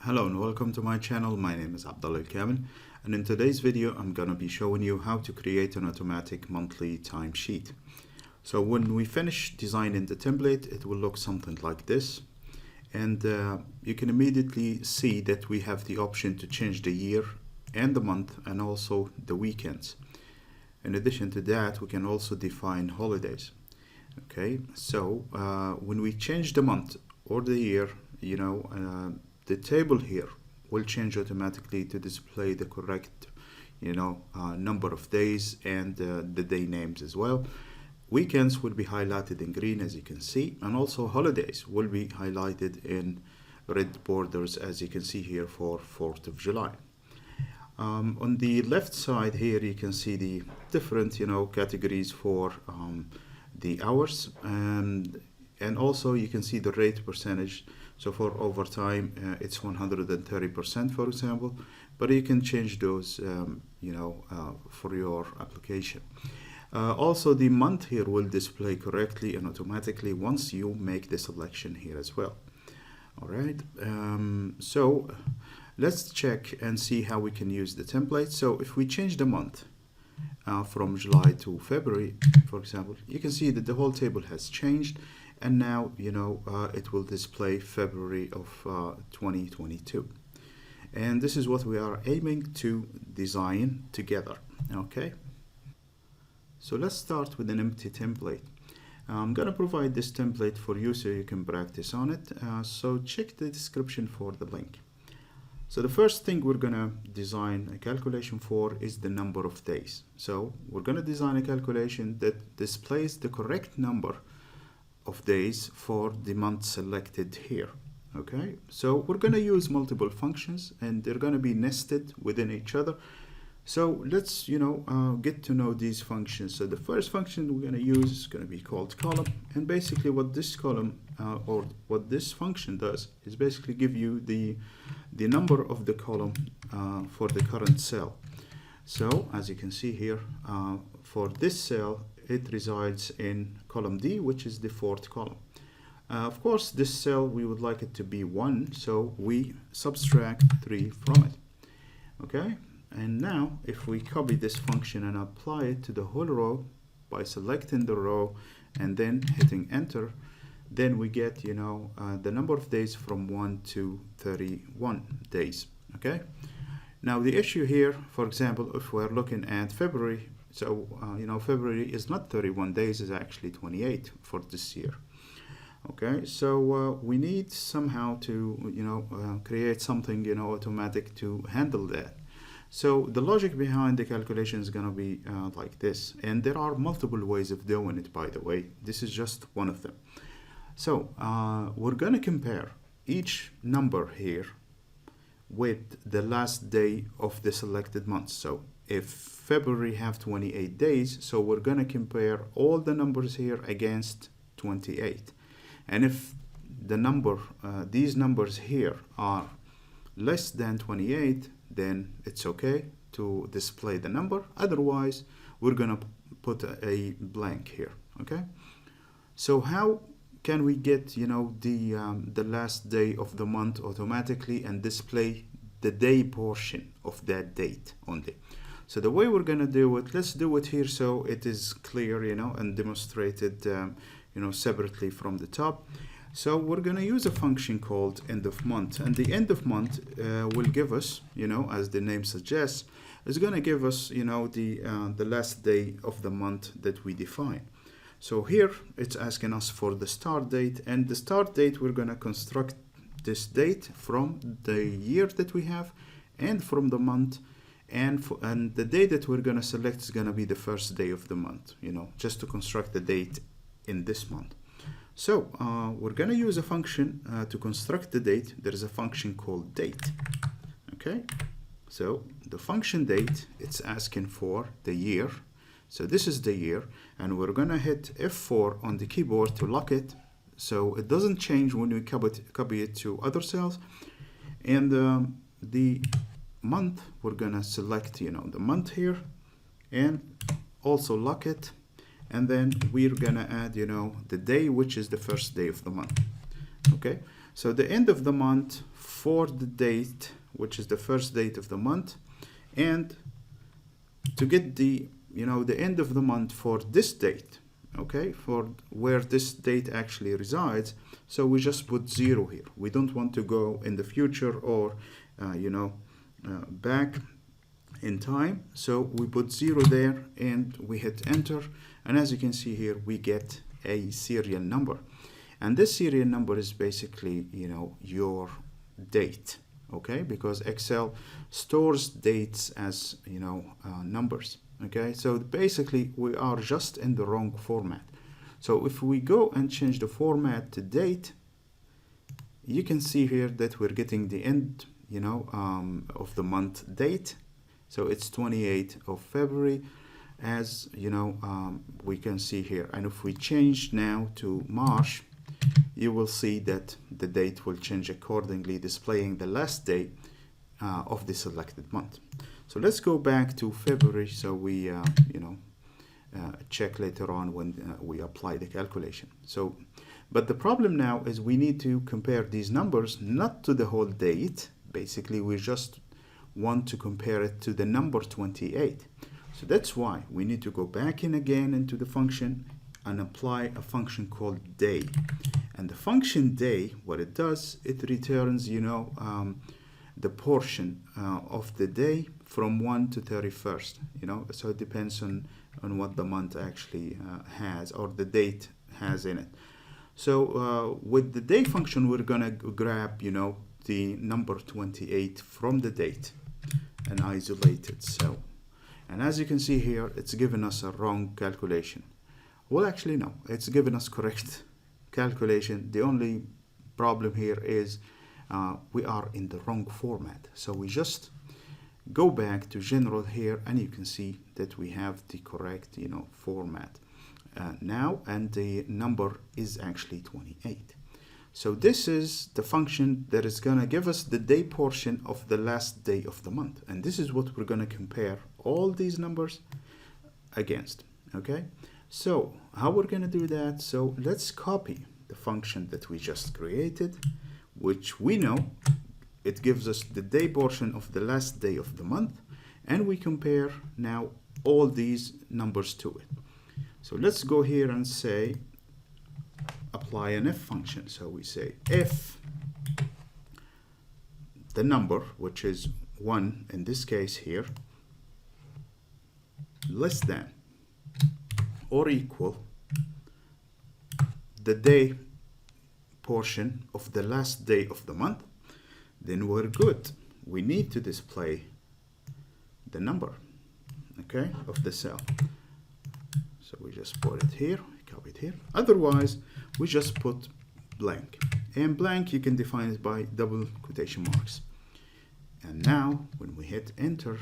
Hello and welcome to my channel. My name is Abdullah Kamil, and in today's video I'm going to be showing you how to create an automatic monthly timesheet. So when we finish designing the template, it will look something like this, and you can immediately see that we have the option to change the year and the month and also the weekends. In addition to that, we can also define holidays. Okay, so when we change the month or the year, the table here will change automatically to display the correct number of days and the day names as well. Weekends will be highlighted in green, as you can see, and also holidays will be highlighted in red borders, as you can see here for 4th of July. On the left side here you can see the different categories for the hours, and also you can see the rate percentage. So for overtime it's 130%, for example, but you can change those for your application. Also the month here will display correctly and automatically once you make the selection here as well. All right, so let's check and see how we can use the template. So if we change the month from July to February, for example, you can see that the whole table has changed, and now it will display February of 2022, and this is what we are aiming to design together. Okay, so let's start with an empty template. I'm gonna provide this template for you so you can practice on it, so check the description for the link. So the first thing we're gonna design a calculation for is the number of days. So we're gonna design a calculation that displays the correct number of days for the month selected here. Okay, so we're gonna use multiple functions and they're gonna be nested within each other. So let's get to know these functions. So the first function we're gonna use is gonna be called column, and basically what this column or what this function does is basically give you the number of the column for the current cell. So as you can see here, for this cell it resides in column D, which is the 4th column. Of course this cell we would like it to be 1, so we subtract 3 from it. Okay, and now if we copy this function and apply it to the whole row by selecting the row and then hitting enter, then we get the number of days from 1 to 31 days. Okay, now the issue here, for example, if we're looking at February, so February is not 31 days, is actually 28 for this year. Okay, so we need somehow to create something automatic to handle that. So the logic behind the calculation is going to be like this, and there are multiple ways of doing it, by the way. This is just one of them. So we're going to compare each number here with the last day of the selected month. So if February have 28 days, so we're going to compare all the numbers here against 28. And if the number, these numbers here are less than 28, then it's okay to display the number. Otherwise, we're going to put a blank here. Okay, so how can we get the last day of the month automatically and display the day portion of that date only? So the way we're gonna do it, let's do it here so it is clear and demonstrated separately from the top. So we're gonna use a function called end of month, and the end of month will give us, as the name suggests, is gonna give us the last day of the month that we define. So here it's asking us for the start date, and the start date we're gonna construct this date from the year that we have and from the month, and the day that we're gonna select is gonna be the first day of the month, just to construct the date in this month. So we're gonna use a function to construct the date. There is a function called date. Okay, so the function date, it's asking for the year. So this is the year, and we're gonna hit F4 on the keyboard to lock it so it doesn't change when we copy it to other cells. And the month, we're gonna select the month here and also lock it, and then we're gonna add the day, which is the first day of the month. Okay, so the end of the month for the date, which is the first date of the month, and to get the the end of the month for this date, okay, for where this date actually resides. So we just put 0 here. We don't want to go in the future or back in time, so we put 0 there and we hit enter, and as you can see here we get a serial number, and this serial number is basically your date, okay, because Excel stores dates as numbers, okay. So basically we are just in the wrong format. So if we go and change the format to date, you can see here that we're getting the end of the month date. So it's 28th of February, as we can see here. And if we change now to March, you will see that the date will change accordingly, displaying the last day of the selected month. So let's go back to February, so we check later on when we apply the calculation. So, but the problem now is we need to compare these numbers not to the whole date. Basically, we just want to compare it to the number 28. So that's why we need to go back in again into the function and apply a function called day. And the function day, what it does, it returns the portion of the day from 1 to 31st, so it depends on what the month actually has, or the date has in it. So with the day function, we're gonna grab the number 28 from the date and isolate it. So, and as you can see here, it's given us a wrong calculation. Well, actually no, it's given us correct calculation. The only problem here is we are in the wrong format. So we just go back to general here, and you can see that we have the correct format now, and the number is actually 28. So this is the function that is going to give us the day portion of the last day of the month, and this is what we're going to compare all these numbers against, okay. So how we're going to do that? So let's copy the function that we just created, which we know it gives us the day portion of the last day of the month, and we compare now all these numbers to it. So let's go here and say apply an if function. So we say if the number, which is 1 in this case here, less than or equal the day portion of the last day of the month, then we're good. We need to display the number, okay, of the cell. So we just put it here, copy it here. Otherwise, we just put blank. And blank, you can define it by double quotation marks. And now, when we hit enter,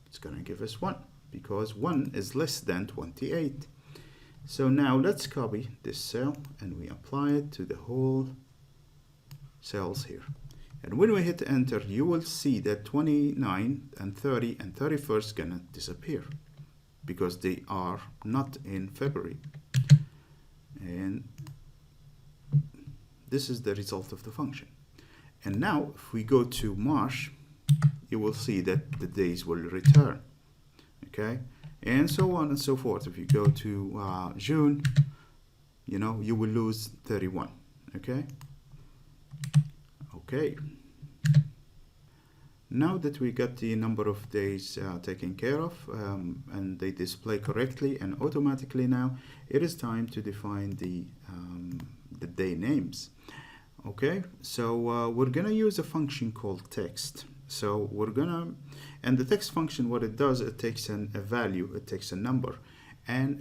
it's going to give us 1, because 1 is less than 28. So now let's copy this cell and we apply it to the whole cells here. And when we hit enter, you will see that 29 and 30 and 31st gonna disappear because they are not in February. And this is the result of the function. And now if we go to March, you will see that the days will return, okay, and so on and so forth. If you go to June, you will lose 31, okay. Now that we got the number of days taken care of and they display correctly and automatically, now it is time to define the day names. Okay, so we're gonna use a function called text. So we're gonna, and the text function, what it does, it takes a value, it takes a number, and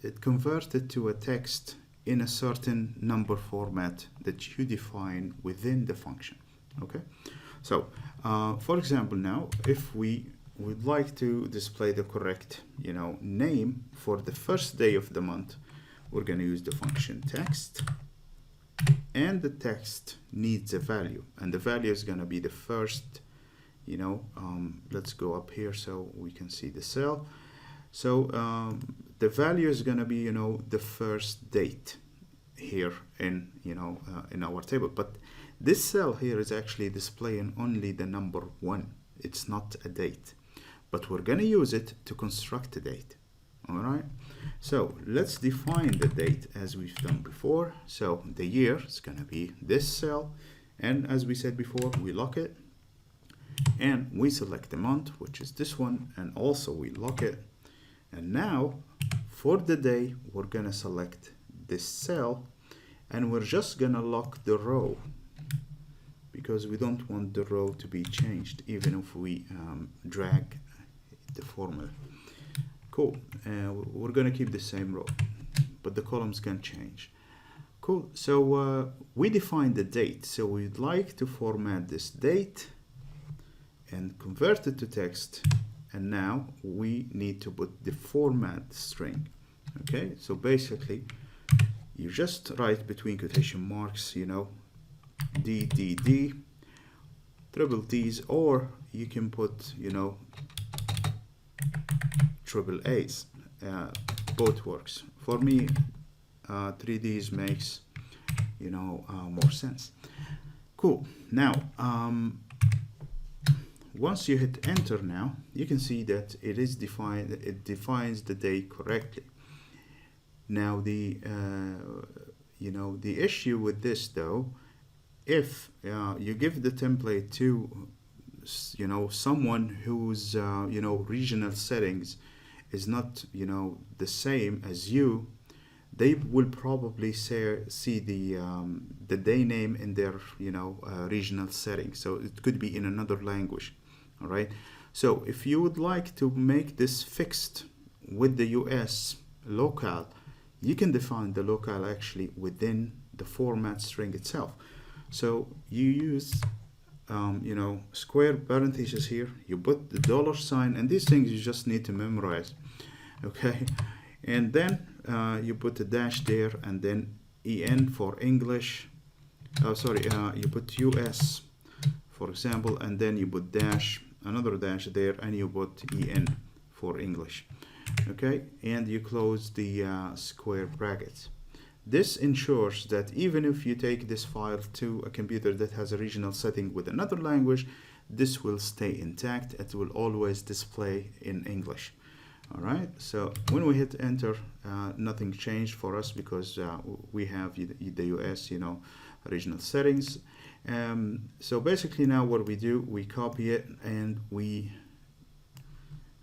it converts it to a text in a certain number format that you define within the function. Okay, so for example, now if we would like to display the correct name for the first day of the month, we're going to use the function text, and the text needs a value, and the value is going to be the first, let's go up here so we can see the cell. So the value is going to be the first date here in in our table, but This cell here is actually displaying only the number 1. It's not a date, but we're going to use it to construct a date. All right, so let's define the date as we've done before. So the year is going to be this cell, and as we said before, we lock it, and we select the month, which is this one, and also we lock it. And now for the day, we're going to select this cell, and we're just going to lock the row, because we don't want the row to be changed even if we drag the formula. Cool. We're going to keep the same row, but the columns can change. Cool. So we define the date. So we'd like to format this date and convert it to text. And now we need to put the format string. Okay. So basically, you just write between quotation marks, you know, DDD, triple T's, or you can put, you know, triple A's. Both works. For me, 3Ds makes, you know, more sense. Cool. Now, once you hit enter now, you can see that it is defined, it defines the day correctly. Now the, you know, the issue with this though, if you give the template to, you know, someone whose, you know, regional settings is not, you know, the same as you, they will probably see the day name in their, you know, regional settings. So it could be in another language. All right. So if you would like to make this fixed with the US locale, you can define the locale actually within the format string itself. So you use, you know, square parentheses here, you put the $sign, and these things you just need to memorize. Okay. And then you put a dash there, and then EN for English. Oh, sorry, you put US, for example, and then you put dash, another dash there, and you put EN for English. Okay, and you close the square brackets. This ensures that even if you take this file to a computer that has a regional setting with another language, this will stay intact. It will always display in English. All right, so when we hit enter, nothing changed for us because we have the US, you know, regional settings. So basically now what we do, we copy it and we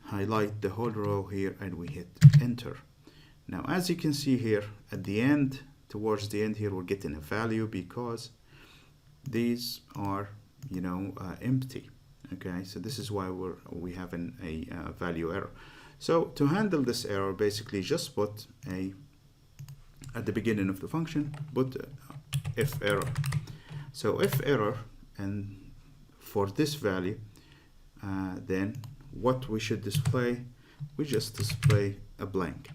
highlight the whole row here and we hit enter. Now as you can see here at the end, towards the end here, we're getting a value because these are, you know, empty. Okay, so this is why we have a value error. So to handle this error, basically just put at the beginning of the function, put if error. So if error, and for this value, then what we should display, we just display a blank.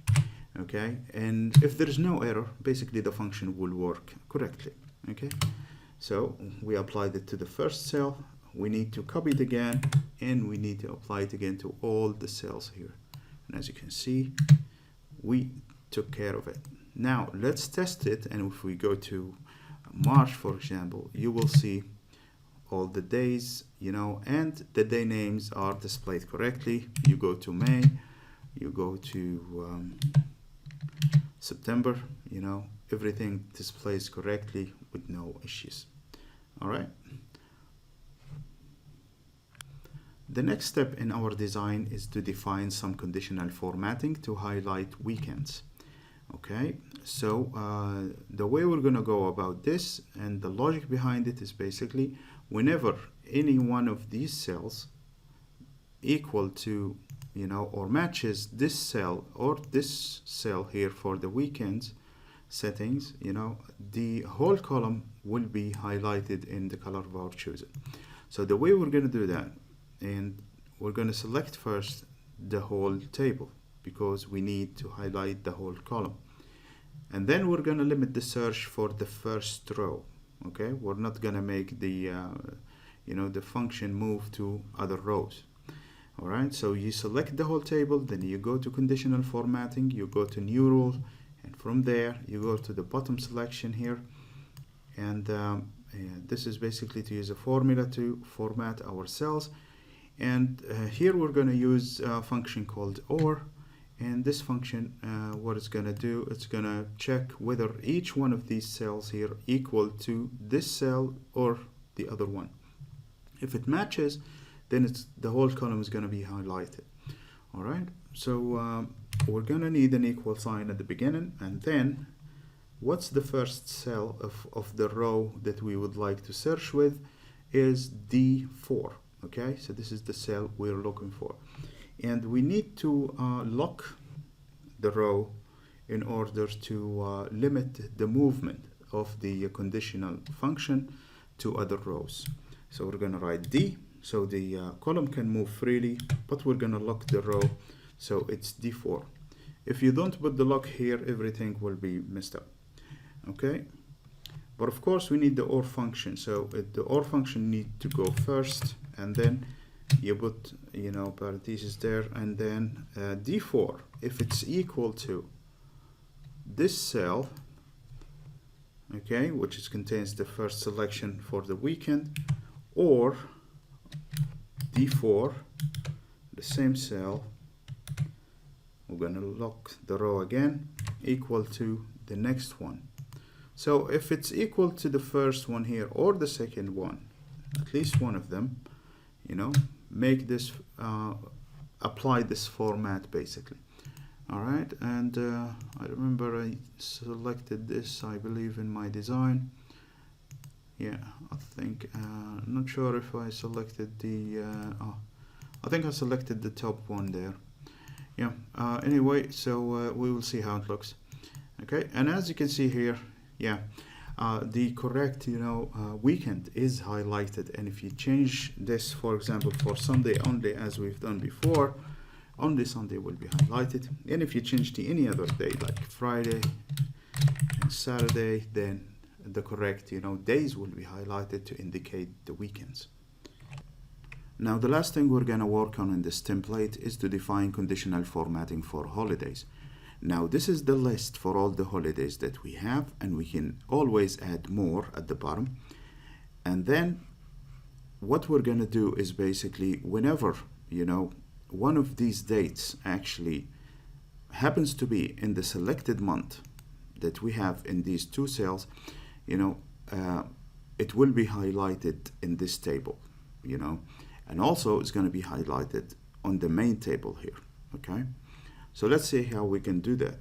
Okay, and if there is no error, basically the function will work correctly. Okay, so we applied it to the first cell. We need to copy it again, and we need to apply it again to all the cells here. And as you can see, we took care of it. Now let's test it, and if we go to March, for example, you will see all the days, you know, and the day names are displayed correctly. You go to May, you go to September, you know, everything displays correctly with no issues. All right. The next step in our design is to define some conditional formatting to highlight weekends. Okay, so the way we're going to go about this and the logic behind it is basically whenever any one of these cells equal to, you know, or matches this cell or this cell here for the weekends settings, you know, the whole column will be highlighted in the color of our choosing. So the way we're going to do that, and we're going to select first the whole table because we need to highlight the whole column, and then we're going to limit the search for the first row. Okay, we're not going to make the you know, the function move to other rows. All right, so you select the whole table, then you go to conditional formatting, you go to new rule, and from there you go to the bottom selection here, and this is basically to use a formula to format our cells. And here we're going to use a function called OR. And this function, what it's going to do, it's going to check whether each one of these cells here equal to this cell or the other one. If it matches, then the whole column is going to be highlighted. All right, so we're going to need an equal sign at the beginning, and then what's the first cell of the row that we would like to search with is D4. Okay, so this is the cell we're looking for. And we need to lock the row in order to limit the movement of the conditional function to other rows. So we're going to write D, so the column can move freely, but we're going to lock the row, so it's D4. If you don't put the lock here, everything will be messed up. Okay, but of course we need the OR function, so the OR function needs to go first, and then you put, you know, parentheses there, and then D4, if it's equal to this cell, okay, which contains the first selection for the weekend, or D4, the same cell, we're going to lock the row again, equal to the next one. So if it's equal to the first one here or the second one, at least one of them, you know, make this, apply this format basically. All right, and I remember I selected this, I believe, in my design. Yeah, I think, I'm not sure if I selected the, I think I selected the top one there. Yeah, anyway, so we will see how it looks. Okay, and as you can see here, yeah, the correct, you know, weekend is highlighted. And if you change this, for example, for Sunday only, as we've done before, only Sunday will be highlighted. And if you change to any other day, like Friday and Saturday, then the correct, you know, days will be highlighted to indicate the weekends. Now, the last thing we're going to work on in this template is to define conditional formatting for holidays. Now, this is the list for all the holidays that we have, and we can always add more at the bottom. And then what we're going to do is basically, whenever, you know, one of these dates actually happens to be in the selected month that we have in these two cells, you know, it will be highlighted in this table, you know, and also it's going to be highlighted on the main table here. Okay, so let's see how we can do that.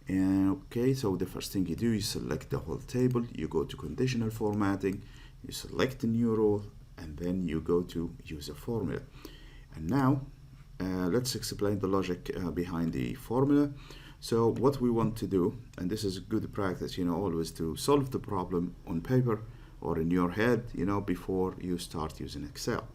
And okay, so the first thing you do, you select the whole table, you go to conditional formatting, you select the new rule, and then you go to use a formula. And now let's explain the logic behind the formula. So what we want to do, and this is good practice, you know, always to solve the problem on paper or in your head, you know, before you start using Excel.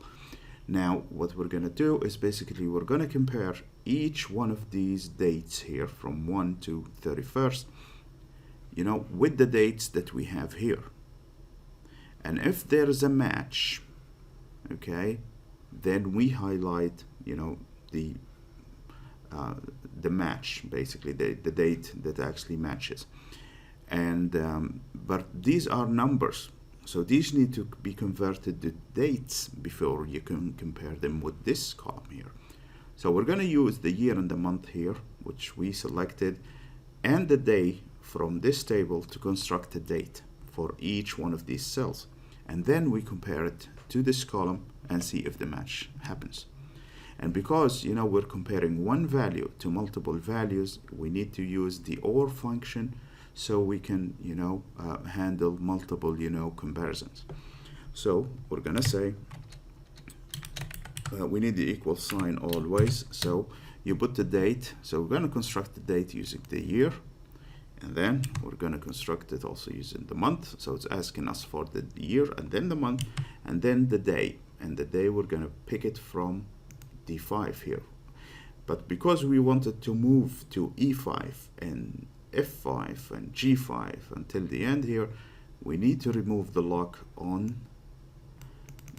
Now, what we're going to do is basically we're going to compare each one of these dates here from 1 to 31st, you know, with the dates that we have here. And if there is a match, okay, then we highlight, you know, the match, basically the date that actually matches. And but these are numbers, so these need to be converted to dates before you can compare them with this column here. So we're going to use the year and the month here, which we selected, and the day from this table to construct a date for each one of these cells, and then we compare it to this column and see if the match happens. And because, you know, we're comparing one value to multiple values, we need to use the OR function so we can, you know, handle multiple, you know, comparisons. So we're gonna say we need the equal sign always. So you put the date. So we're gonna construct the date using the year, and then we're gonna construct it also using the month. So it's asking us for the year and then the month and then the day. And the day we're gonna pick it from D5 here. But because we wanted to move to E5 and F5 and G5 until the end here, we need to remove the lock on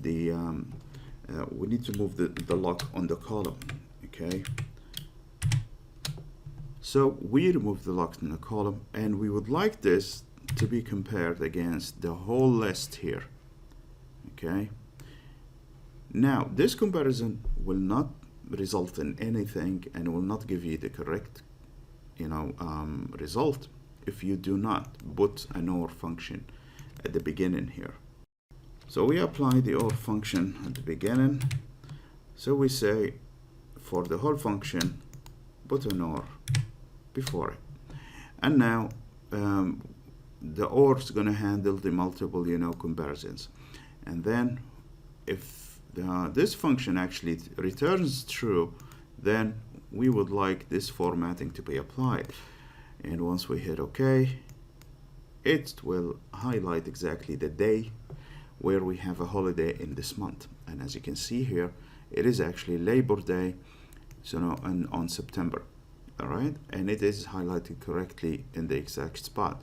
the we need to move the lock on the column. Okay, so we remove the lock in the column, and we would like this to be compared against the whole list here. Okay, now this comparison will not result in anything and will not give you the correct result if you do not put an OR function at the beginning here. So we apply the OR function at the beginning. So we say for the whole function put an OR before it, and now the OR is going to handle the multiple comparisons. And then if this function actually returns true, then we would like this formatting to be applied. And once we hit OK, it will highlight exactly the day where we have a holiday in this month. And as you can see here, it is actually Labor Day, so on September. All right, and it is highlighted correctly in the exact spot.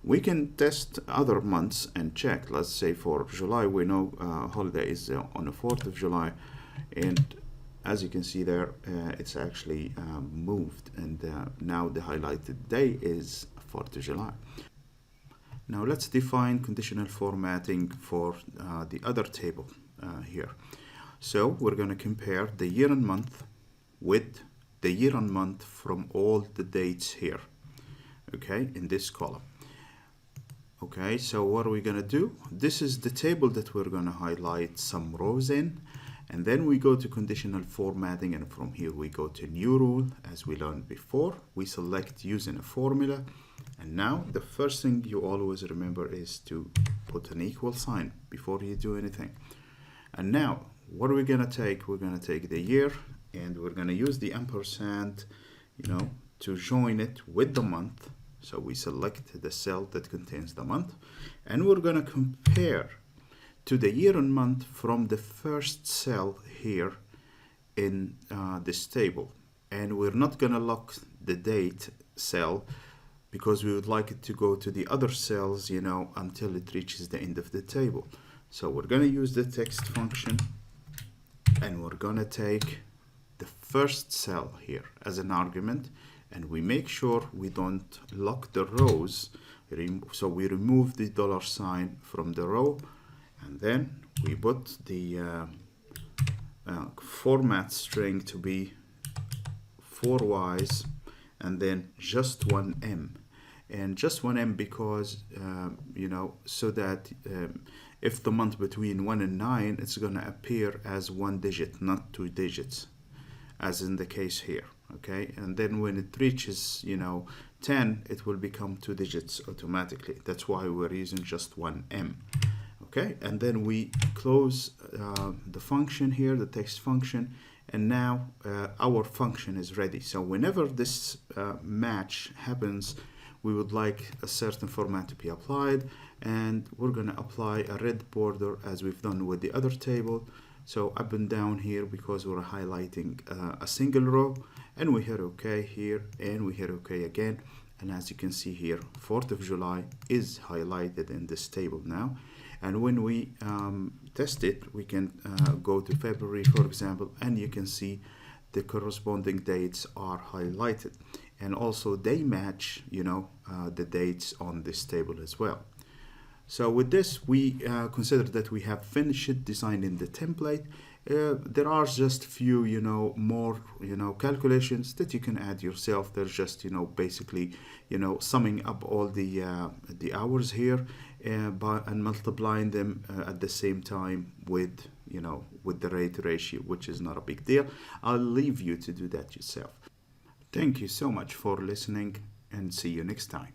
We can test other months and check. Let's say for July, we know holiday is on the 4th of July, and as you can see there, it's actually moved, and now the highlighted day is 4th of July. Now let's define conditional formatting for the other table here. So we're going to compare the year and month with the year and month from all the dates here, okay, in this column. Okay, so what are we going to do? This is the table that we're going to highlight some rows in, and then we go to conditional formatting, and from here we go to new rule. As we learned before, we select using a formula, and now the first thing you always remember is to put an equal sign before you do anything. And now what are we going to take? We're going to take the year, and we're going to use the ampersand to join it with the month. So we select the cell that contains the month, and we're going to compare to the year and month from the first cell here in this table. And we're not going to lock the date cell because we would like it to go to the other cells, until it reaches the end of the table. So we're going to use the text function, and we're going to take the first cell here as an argument, and we make sure we don't lock the rows. So we remove the $sign from the row, and then we put the format string to be 4Ys, and then just one M. And just one M because, so that if the month between 1 and 9, it's going to appear as 1 digit, not 2 digits, as in the case here. Okay, and then when it reaches 10, it will become 2 digits automatically. That's why we're using just one M. Okay, and then we close the function here, the text function, and now our function is ready. So whenever this match happens, we would like a certain format to be applied, and we're going to apply a red border as we've done with the other table. So up and down here, because we're highlighting a single row, and we hit OK here, and we hit OK again. And as you can see here, 4th of July is highlighted in this table now. And when we test it, we can go to February, for example, and you can see the corresponding dates are highlighted. And also they match, the dates on this table as well. So with this, we consider that we have finished designing the template. There are just few, more, calculations that you can add yourself. There's just, basically, summing up all the hours here and multiplying them at the same time with, with the rate ratio, which is not a big deal. I'll leave you to do that yourself. Thank you so much for listening, and see you next time.